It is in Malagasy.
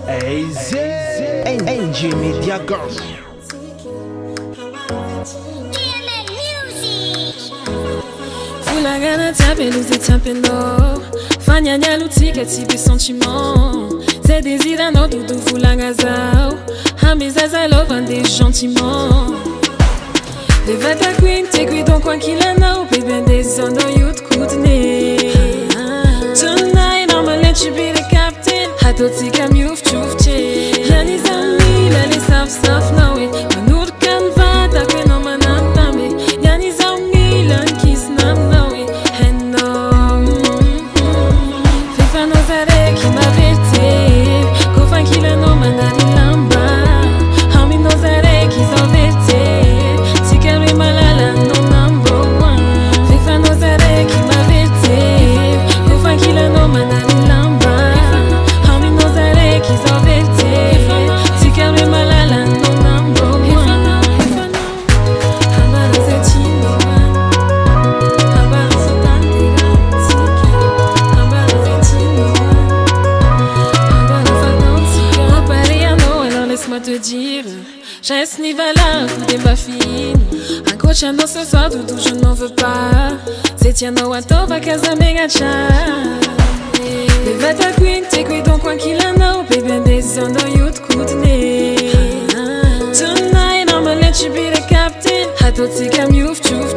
AZ NG Media Girls. Fula gana taper, nous est taper no. Fanya nyalutika tipe sentiment. C'est désir d'un autre doudou fula gazao. Hamizaza love des gentiment. Levata queen, te qui donc quoi qu'il en a, ou baby des on the youth kudne. Tonight I'ma let you be the captain. Hatotika move chufche. Yani zami, lali saf now it. Manur kan vata que no manam tame. Yani zami, lan kiss nam now it. And no, Fifa no zare ki ma verte. Kofan kila no manani lamba. Hami no zare ki zo verte. Tikari malala no number one. Fifa no zare ki ma verte. Kofan kila no manani lamba. Hami no zare ki zo verte. Tikari malala no number one. Habari za chini habari za tandira tika. Habari za chini habari za tandira. Paris no, alors laisse-moi te dire. J'ai ce niveau-là, vous des pas fini. Un coach à nous ce soir, doudou, je n'en veux pas. C'est tiens, no, à toi, va casa mega cha. Levata queen, t'es qui donc quoi qu'il en a, baby, des on the youth kudne. Tonight, I'ma let you be the captain. Hatotika move, chuf,